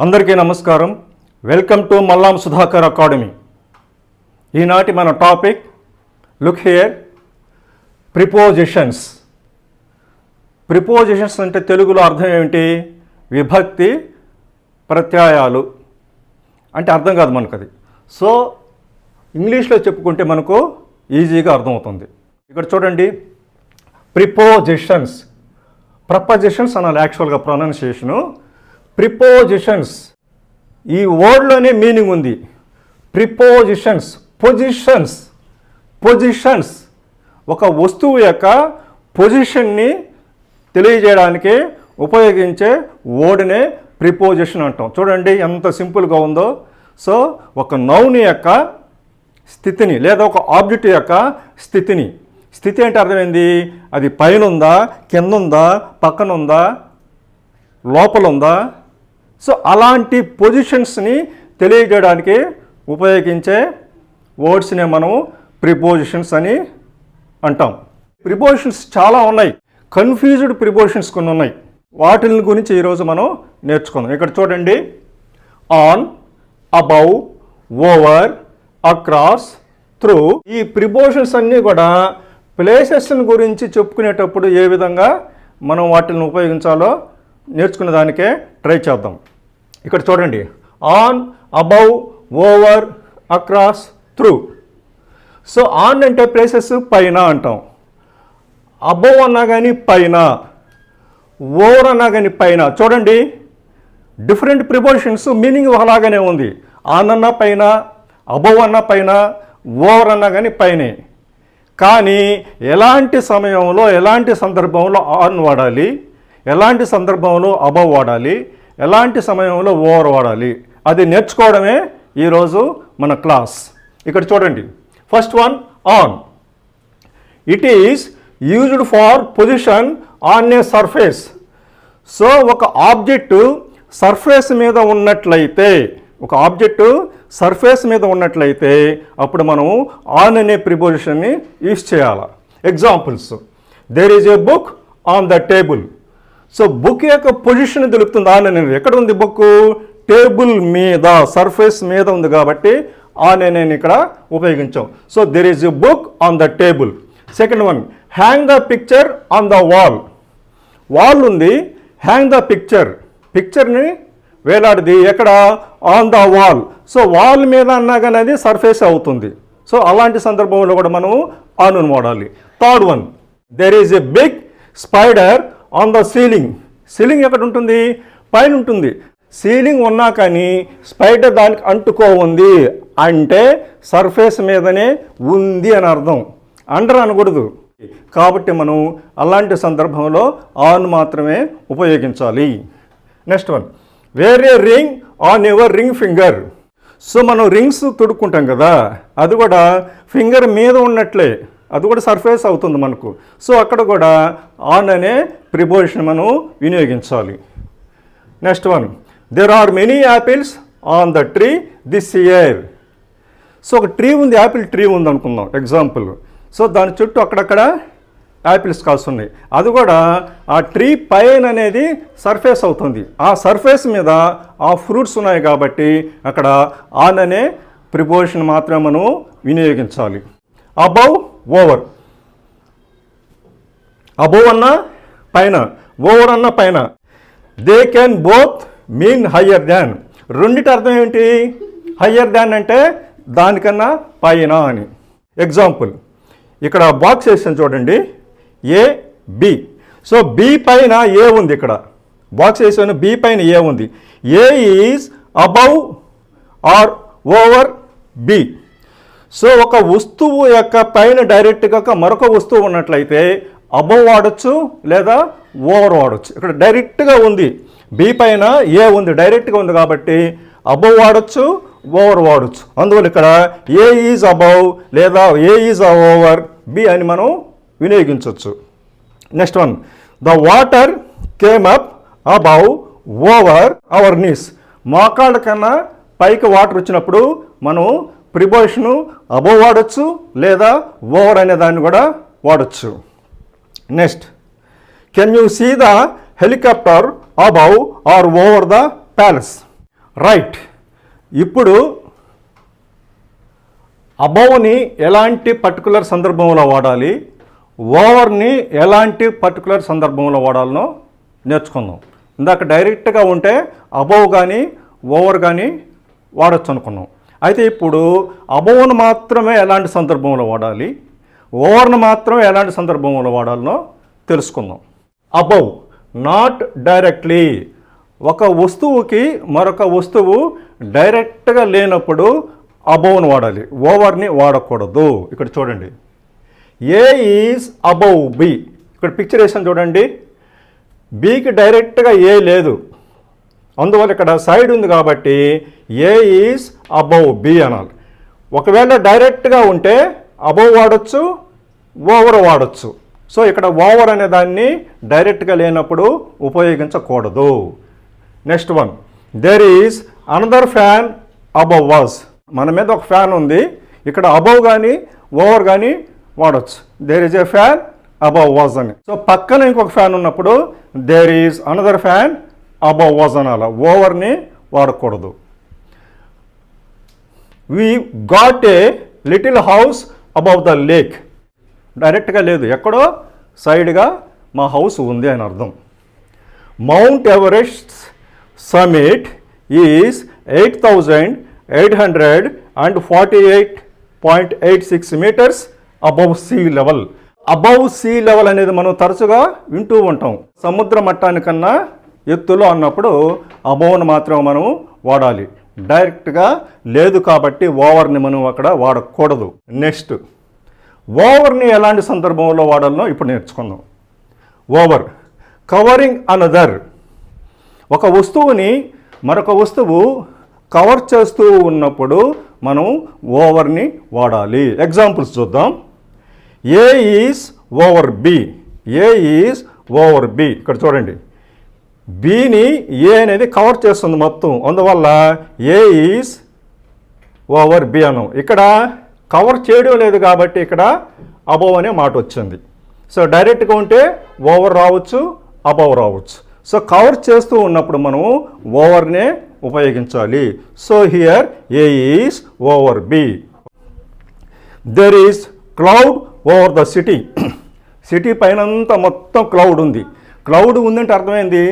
అందరికీ నమస్కారం. Welcome to Mallam Sudhakar academy. ఈనాటి మన topic look here, prepositions. Prepositions అంటే తెలుగులో అర్థం ఏమిటి? విభక్తి ప్రత్యయాలు అంటే అర్థం కాదు మనకు అది. సో ఇంగ్లీష్లో చెప్పుకుంటే మనకు ఈజీగా అర్థమవుతుంది. ఇక్కడ చూడండి, ప్రిపోజిషన్స్. ప్రపోజిషన్స్ అనాలి యాక్చువల్గా ప్రొనౌన్సియేషను. ప్రిపోజిషన్స్ ఈ వర్డ్లోనే మీనింగ్ ఉంది. Prepositions, positions. పొజిషన్స్ ఒక వస్తువు యొక్క పొజిషన్ని తెలియజేయడానికి ఉపయోగించే వర్డ్నే ప్రిపోజిషన్ అంటాం. చూడండి ఎంత సింపుల్గా ఉందో. సో ఒక నౌన్ యొక్క స్థితిని లేదా ఒక ఆబ్జెక్ట్ యొక్క స్థితిని, స్థితి అంటే అర్థమైంది, అది పైన ఉందా, కింద ఉందా, పక్కన ఉందా, లోపల ఉందా. సో అలాంటి పొజిషన్స్ని తెలియజేయడానికి ఉపయోగించే వర్డ్స్నే మనం ప్రిపోజిషన్స్ అని అంటాం. ప్రిపోజిషన్స్ చాలా ఉన్నాయి, కన్ఫ్యూజ్డ్ ప్రిపోజిషన్స్ కొన్ని ఉన్నాయి. వాటి గురించి ఈరోజు మనం నేర్చుకుందాం. ఇక్కడ చూడండి, on, above, over, across, through. ఈ ప్రిపోజిషన్స్ అన్నీ కూడా ప్లేసెస్ గురించి చెప్పుకునేటప్పుడు ఏ విధంగా మనం వాటిని ఉపయోగించాలో నేర్చుకునే దానికే ట్రై చేద్దాం. ఇక్కడ చూడండి, on, above, over, across, through. So on అంటే ప్లేసెస్ పైన అంటాం, అబౌవ్ అన్నా కానీ పైన, ఓవర్ అన్నా కానీ పైన. చూడండి డిఫరెంట్ ప్రిపోజిషన్స్ మీనింగ్ ఒకలాగానే ఉంది. ఆన్ అన్నా పైన, అబౌవ్ అన్నా పైన, ఓవర్ అన్నా కానీ పైనే. కానీ ఎలాంటి సమయంలో ఎలాంటి సందర్భంలో ఆన్ వాడాలి, ఎలాంటి సందర్భంలో అబౌవ్ వాడాలి, ఎలాంటి సమయంలో ఓవర్ వాడాలి, అది నేర్చుకోవడమే ఈరోజు మన క్లాస్. ఇక్కడ చూడండి, first one, on. It is used far position on a surface. So ఒక ఆబ్జెక్టు సర్ఫేస్ మీద ఉన్నట్లయితే, ఒక ఆబ్జెక్టు సర్ఫేస్ మీద ఉన్నట్లయితే అప్పుడు మనం ఆన్ అనే ప్రిపోజిషన్ని యూజ్ చేయాలి. Examples, there is a book on the table. So book యొక్క పొజిషన్ తెలుపుతుంది ఆన్ అనేది. ఎక్కడ ఉంది బుక్? టేబుల్ మీద, సర్ఫేస్ మీద ఉంది కాబట్టి ఆన్ అనేది ఇక్కడ ఉపయోగించాం. So there is a book on the table. Second one, hang the picture on the wall. Wall ఉంది, హ్యాంగ్ ద పిక్చర్, పిక్చర్ని వేలాడిది ఎక్కడ? On the wall. So wall మీద అన్నా కానీ అది సర్ఫేస్ అవుతుంది. సో అలాంటి సందర్భంలో కూడా మనం ఆన్ వాడాలి. Third one, there is a big spider on the ceiling. Ceiling ఎక్కడ ఉంటుంది? పైన ఉంటుంది. సీలింగ్ ఉన్నా కానీ స్పైడర్ దానికి అంటుకో ఉంది అంటే సర్ఫేస్ మీదనే ఉంది అని అర్థం, అండర్ అనకూడదు. కాబట్టి మనం అలాంటి సందర్భంలో ఆన్ మాత్రమే ఉపయోగించాలి. Next one, wear a ring on your ring finger. So మనం రింగ్స్ తొడుక్కుంటాం కదా, అది కూడా ఫింగర్ మీద ఉన్నట్లే, అది కూడా సర్ఫేస్ అవుతుంది మనకు. సో అక్కడ కూడా ఆన్ అనే ప్రిపోజిషన్ మనం వినియోగించాలి. Next one, there are many apples on the tree this year. So ఒక ట్రీ ఉంది, యాపిల్ ట్రీ ఉంది అనుకుందాం ఎగ్జాంపుల్. సో దాని చుట్టూ అక్కడక్కడ యాపిల్స్ కాస్తున్నాయి. అది కూడా ఆ ట్రీ పైన అనేది సర్ఫేస్ అవుతుంది. ఆ సర్ఫేస్ మీద ఆ ఫ్రూట్స్ ఉన్నాయి కాబట్టి అక్కడ ఆన్ అనే ప్రిపోజిషన్ మాత్రమే మనం వినియోగించాలి. Above, over. అబౌవ్ అన్నా పైన, ఓవర్ అన్నా పైన. They can both mean higher than. రెండిటి అర్థం ఏమిటి? హయ్యర్ దాన్ అంటే దానికన్నా పైన అని. ఎగ్జాంపుల్, ఇక్కడ బాక్స్ వేసాను చూడండి, ఏ, బి. సో బి పైన ఏ ఉంది, ఇక్కడ బాక్స్ వేసాను, బి పైన ఏ ఉంది. A is above or over B. So ఒక వస్తువు యొక్క పైన డైరెక్ట్గా మరొక వస్తువు ఉన్నట్లయితే అబౌవ్ వాడచ్చు లేదా ఓవర్ వాడచ్చు. ఇక్కడ డైరెక్ట్గా ఉంది, బి పైన ఏ ఉంది, డైరెక్ట్గా ఉంది కాబట్టి అబౌవ్ వాడచ్చు, ఓవర్ వాడచ్చు. అందువల్ల ఇక్కడ ఏ ఈజ్ అబౌవ్ లేదా ఏ ఈజ్ ఓవర్ బి అని మనం వినియోగించవచ్చు. Next one, the water came up above over our knees. మోకాళ్ళ కన్నా పైకి వాటర్ వచ్చినప్పుడు మనం ప్రిపోజిషను అబౌవ్ వాడచ్చు లేదా ఓవర్ అనే దాన్ని కూడా వాడచ్చు. Next, can you see the helicopter above or over the palace. Right. ఇప్పుడు అబౌవ్ని ఎలాంటి పర్టికులర్ సందర్భంలో వాడాలి, ఓవర్ని ఎలాంటి పర్టికులర్ సందర్భంలో వాడాలనో నేర్చుకుందాం. ఇందాక డైరెక్ట్గా ఉంటే అబౌవ్ కానీ ఓవర్ కానీ వాడచ్చు అనుకున్నాం. అయితే ఇప్పుడు అబౌవ్ను మాత్రమే ఎలాంటి సందర్భంలో వాడాలి, ఓవర్ను మాత్రమే ఎలాంటి సందర్భంలో వాడాలనో తెలుసుకుందాం. అబౌవ్ నాట్ డైరెక్ట్లీ, ఒక వస్తువుకి మరొక వస్తువు డైరెక్ట్గా లేనప్పుడు అబౌవ్ను వాడాలి, ఓవర్ని వాడకూడదు. ఇక్కడ చూడండి, ఏ ఈజ్ అబౌవ్ బి. ఇక్కడ పిక్చర్ వేసాను చూడండి, బికి డైరెక్ట్గా ఏ లేదు, అందువల్ల ఇక్కడ సైడ్ ఉంది కాబట్టి ఏ ఈజ్ అబౌవ్ బి అనాలి. ఒకవేళ డైరెక్ట్గా ఉంటే అబౌవ్ వాడచ్చు, ఓవర్ వాడచ్చు. సో ఇక్కడ ఓవర్ అనే దాన్ని డైరెక్ట్గా లేనప్పుడు ఉపయోగించకూడదు. Next one, there is another fan above was. మన మీద ఒక ఫ్యాన్ ఉంది, ఇక్కడ అబౌవ్ కానీ ఓవర్ కానీ వాడచ్చు. There is a fan above us అని. సో పక్కన ఇంకొక ఫ్యాన్ ఉన్నప్పుడు there is another fan above us అనాల, ఓవర్ని వాడకూడదు. We got a little house above the lake. డైరెక్ట్గా లేదు, ఎక్కడో సైడ్గా మా హౌస్ ఉంది అని అర్థం. Mount Everest summit is 8,848.86 metres above sea level. Above sea level అనేది మనం తరచుగా వింటూ ఉంటాం. సముద్ర మట్టానికన్నా ఎత్తులో అన్నప్పుడు అబౌవ్ను మాత్రమే మనం వాడాలి, డైరెక్ట్గా లేదు కాబట్టి ఓవర్ని మనం అక్కడ వాడకూడదు. నెక్స్ట్, ఓవర్ని ఎలాంటి సందర్భంలో వాడాలనో ఇప్పుడు నేర్చుకుందాం. ఓవర్ కవరింగ్ అనదర్, ఒక వస్తువుని మరొక వస్తువు కవర్ చేస్తూ ఉన్నప్పుడు మనం ఓవర్ని వాడాలి. ఎగ్జాంపుల్స్ చూద్దాం. A is over B, A is over B. ఇక్కడ చూడండి, బిని ఏ అనేది కవర్ చేస్తుంది మొత్తం, అందువల్ల ఏ ఈజ్ ఓవర్ బి అనం. ఇక్కడ కవర్ చేయడం లేదు కాబట్టి ఇక్కడ అబౌవ్ అనే మాట వచ్చింది. సో డైరెక్ట్గా ఉంటే ఓవర్ రావచ్చు, అబౌవ్ రావచ్చు. సో కవర్ చేస్తూ ఉన్నప్పుడు మనం ఓవర్నే ఉపయోగించాలి. So here A is over B. There is cloud over the city. City పైనంతా మొత్తం క్లౌడ్ ఉంది. క్లౌడ్ ఉందంటే అర్థమైంది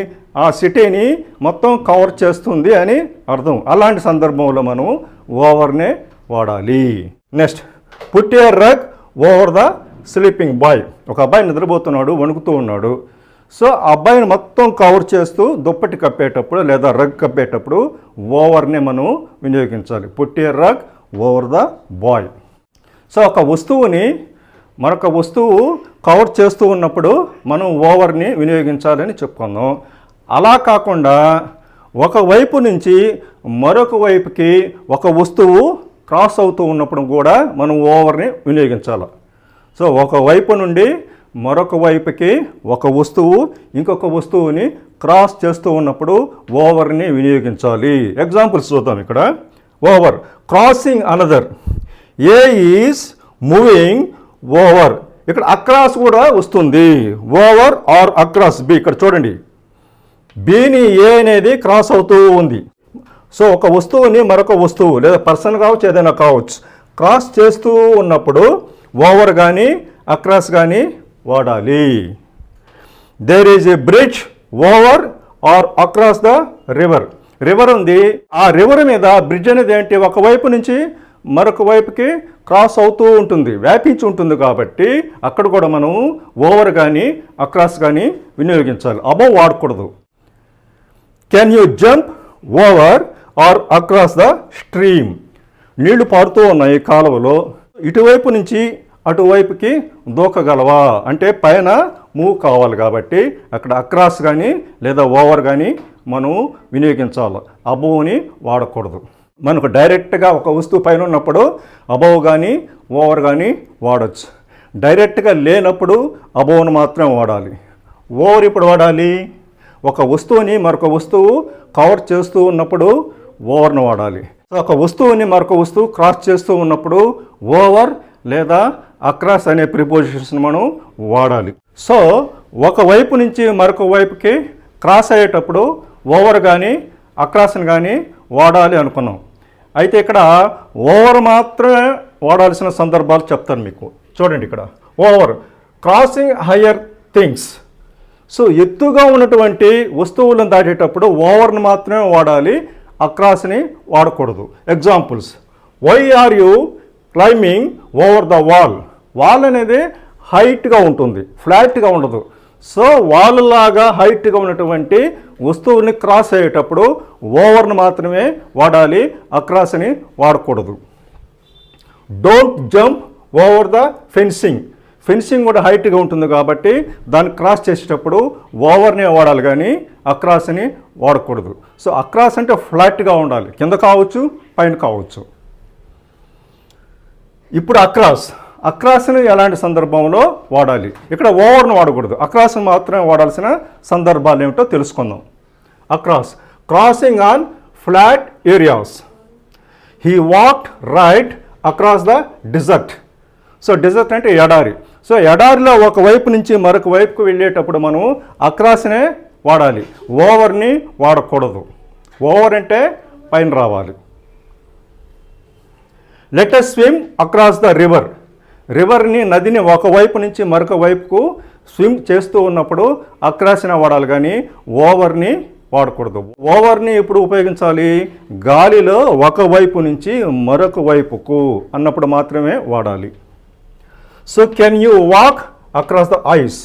ఆ సిటీని మొత్తం కవర్ చేస్తుంది అని అర్థం. అలాంటి సందర్భంలో మనం ఓవర్నే వాడాలి. Next, put a rug over the sleeping boy. ఒక అబ్బాయి నిద్రపోతున్నాడు, వణుకుతూ ఉన్నాడు. సో ఆ అబ్బాయిని మొత్తం కవర్ చేస్తూ దుప్పటి కప్పేటప్పుడు లేదా రగ్ కప్పేటప్పుడు ఓవర్ని మనం వినియోగించాలి. Put a rug over the boy. So ఒక వస్తువుని మరొక వస్తువు కవర్ చేస్తూ ఉన్నప్పుడు మనం ఓవర్ని వినియోగించాలని చెప్పుకుందాం. అలా కాకుండా ఒక వైపు నుంచి మరొక వైపుకి ఒక వస్తువు క్రాస్ అవుతూ ఉన్నప్పుడు కూడా మనం ఓవర్ని వినియోగించాలి. సో ఒక వైపు నుండి మరొక వైపుకి ఒక వస్తువు ఇంకొక వస్తువుని క్రాస్ చేస్తూ ఉన్నప్పుడు ఓవర్ని వినియోగించాలి. ఎగ్జాంపుల్స్ చూద్దాం. ఇక్కడ over crossing another, A is moving over. ఇక్కడ అక్రాస్ కూడా వస్తుంది, ఓవర్ ఆర్ అక్రాస్ బి. ఇక్కడ చూడండి, బిని ఏ అనేది క్రాస్ అవుతూ ఉంది. సో ఒక వస్తువుని మరొక వస్తువు లేదా పర్సన్ కావచ్చు, ఏదైనా కావచ్చు, క్రాస్ చేస్తూ ఉన్నప్పుడు ఓవర్ కానీ అక్రాస్ కానీ వాడాలి. There is a bridge over or across the river. River ఉంది, ఆ రివర్ మీద బ్రిడ్జ్ అనేది ఏంటి, ఒకవైపు నుంచి మరొక వైపుకి క్రాస్ అవుతూ ఉంటుంది, వ్యాపించి ఉంటుంది. కాబట్టి అక్కడ కూడా మనం ఓవర్ కానీ అక్రాస్ కానీ వినియోగించాలి, అబౌవ్ వాడకూడదు. Can you jump over or across the stream. నీళ్లు పారుతూ ఉన్నాయి కాలువలో, ఇటువైపు నుంచి అటువైపుకి దూకగలవా అంటే పైన మూవ్ కావాలి కాబట్టి అక్కడ అక్రాస్ కానీ లేదా ఓవర్ కానీ మనం వినియోగించాలి, అబౌవ్ని వాడకూడదు. మనకు డైరెక్ట్గా ఒక వస్తువు పైన ఉన్నప్పుడు అబౌవ్ కానీ ఓవర్ కానీ వాడచ్చు. డైరెక్ట్గా లేనప్పుడు అబౌవ్ను మాత్రమే వాడాలి. ఓవర్ ఇప్పుడు వాడాలి, ఒక వస్తువుని మరొక వస్తువు కవర్ చేస్తూ ఉన్నప్పుడు ఓవర్ను వాడాలి. ఒక వస్తువుని మరొక వస్తువు క్రాస్ చేస్తూ ఉన్నప్పుడు ఓవర్ లేదా అక్రాస్ అనే ప్రిపోజిషన్స్ మనం వాడాలి. సో ఒకవైపు నుంచి మరొక వైపుకి క్రాస్ అయ్యేటప్పుడు ఓవర్ కానీ అక్రాస్ని కానీ వాడాలి అనుకున్నాం. అయితే ఇక్కడ ఓవర్ మాత్రమే వాడాల్సిన సందర్భాలు చెప్తాను మీకు. చూడండి ఇక్కడ over crossing higher things. So ఎత్తుగా ఉన్నటువంటి వస్తువులను దాటేటప్పుడు ఓవర్ని మాత్రమే వాడాలి, అక్రాస్ని వాడకూడదు. Examples, why are you climbing over the wall. Wall అనేది హైట్గా ఉంటుంది, ఫ్లాట్గా ఉండదు. సో వాల్ లాగా హైట్గా ఉన్నటువంటి వస్తువుని క్రాస్ అయ్యేటప్పుడు ఓవర్ని మాత్రమే వాడాలి, అక్రాస్ని వాడకూడదు. Don't jump over the fencing. Fencing కూడా హైట్గా ఉంటుంది కాబట్టి దాన్ని క్రాస్ చేసేటప్పుడు ఓవర్నే వాడాలి కానీ అక్రాస్ని వాడకూడదు. సో అక్రాస్ అంటే ఫ్లాట్గా ఉండాలి, కింద కావచ్చు పైన కావచ్చు. ఇప్పుడు అక్రాస్ని ఎలాంటి సందర్భంలో వాడాలి? ఇక్కడ ఓవర్ను వాడకూడదు, అక్రాస్ని మాత్రమే వాడాల్సిన సందర్భాలు ఏమిటో తెలుసుకుందాం. Across, crossing on flat areas. He walked right across the desert. So desert అంటే ఎడారి. సో ఎడారిలో ఒక వైపు నుంచి మరొక వైపుకు వెళ్ళేటప్పుడు మనం అక్రాస్నే వాడాలి, ఓవర్ని వాడకూడదు. ఓవర్ అంటే పైన రావాలి. Let us swim across the river. రివర్ని, నదిని ఒకవైపు నుంచి మరొక వైపుకు స్విమ్ చేస్తూ ఉన్నప్పుడు అక్రాస్ని వాడాలి కానీ ఓవర్ని వాడకూడదు. ఓవర్ని ఎప్పుడు ఉపయోగించాలి? గాలిలో ఒకవైపు నుంచి మరొక వైపుకు అన్నప్పుడు మాత్రమే వాడాలి. So can you walk across the ice.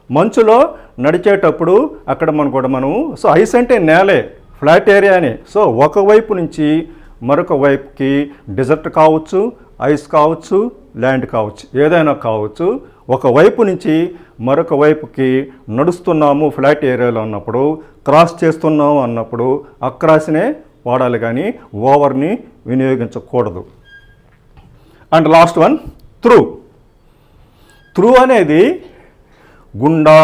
మంచులో నడిచేటప్పుడు అక్కడ మనం సో ఐస్ అంటే నేలే, ఫ్లాట్ ఏరియానే. సో ఒకవైపు నుంచి మరొక వైపుకి, డిజర్ట్ కావచ్చు, ఐస్ కావచ్చు, ల్యాండ్ కావచ్చు, ఏదైనా కావచ్చు, ఒకవైపు నుంచి మరొక వైపుకి నడుస్తున్నాము ఫ్లాట్ ఏరియాలో ఉన్నప్పుడు, క్రాస్ చేస్తున్నాము అన్నప్పుడు అక్రాస్నే వాడాలి కానీ ఓవర్ని వినియోగించకూడదు. And last one, through. Through అనేది గుండా,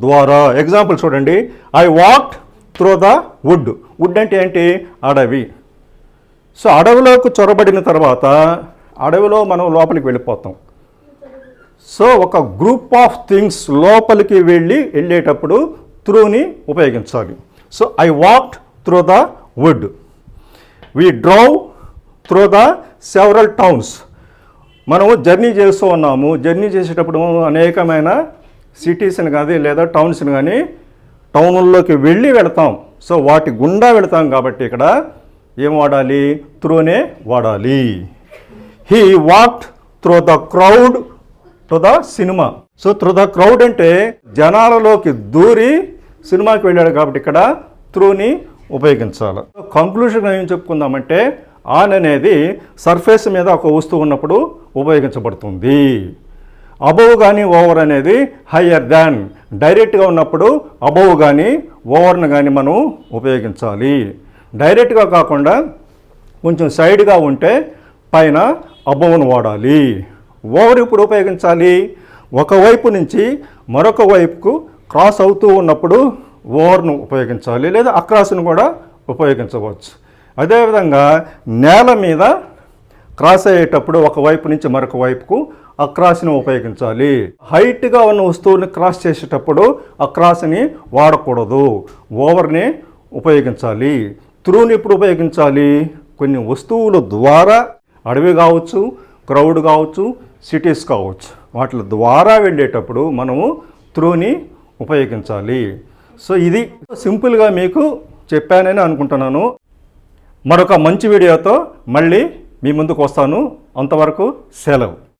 ద్వారా. ఎగ్జాంపుల్ చూడండి, I walked through the wood. Wood అంటే ఏంటి? అడవి. సో అడవిలోకి చొరబడిన తర్వాత అడవిలో మనం లోపలికి వెళ్ళిపోతాం. సో ఒక గ్రూప్ ఆఫ్ థింగ్స్ లోపలికి వెళ్ళేటప్పుడు త్రూని ఉపయోగించాలి. So I walked through the wood. We drive through the several towns. మనము జర్నీ చేస్తూ ఉన్నాము. జర్నీ చేసేటప్పుడు అనేకమైన సిటీస్ని కానీ లేదా టౌన్స్ని కానీ టౌన్లోకి వెళ్తాం. సో వాటి గుండా వెళతాం కాబట్టి ఇక్కడ ఏం వాడాలి? త్రూనే వాడాలి. He walked through the crowd to the cinema. So through the crowd అంటే జనాలలోకి దూరి సినిమాకి వెళ్ళాడు కాబట్టి ఇక్కడ త్రూని ఉపయోగించాలి. కంక్లూషన్ ఏం చెప్పుకుందామంటే, ఆన్ అనేది సర్ఫేస్ మీద ఒక వస్తువు ఉన్నప్పుడు ఉపయోగించబడుతుంది. అబోవ్ కానీ ఓవర్ అనేది హయ్యర్ దాన్, డైరెక్ట్గా ఉన్నప్పుడు అబోవ్ కానీ ఓవర్ని కానీ మనం ఉపయోగించాలి. డైరెక్ట్గా కాకుండా కొంచెం సైడ్గా ఉంటే పైన అబోవ్ను వాడాలి. ఓవర్ ఇప్పుడు ఉపయోగించాలి, ఒకవైపు నుంచి మరొక వైపుకు క్రాస్ అవుతూ ఉన్నప్పుడు ఓవర్ను ఉపయోగించాలి, లేదా అక్రాస్ను కూడా ఉపయోగించవచ్చు. అదేవిధంగా నేల మీద క్రాస్ అయ్యేటప్పుడు ఒకవైపు నుంచి మరొక వైపుకు అక్రాస్ని ఉపయోగించాలి. హైట్గా ఉన్న వస్తువుని క్రాస్ చేసేటప్పుడు అక్రాస్ని వాడకూడదు, ఓవర్ని ఉపయోగించాలి. త్రూని ఇప్పుడు ఉపయోగించాలి? కొన్ని వస్తువుల ద్వారా, అడవి కావచ్చు, క్రౌడ్ కావచ్చు, సిటీస్ కావచ్చు, వాటి ద్వారా వెళ్ళేటప్పుడు మనము త్రూని ఉపయోగించాలి. సో ఇది సింపుల్గా మీకు చెప్పానని అనుకుంటున్నాను. మరొక మంచి వీడియోతో మళ్ళీ మీ ముందుకు వస్తాను. అంతవరకు సెలవు.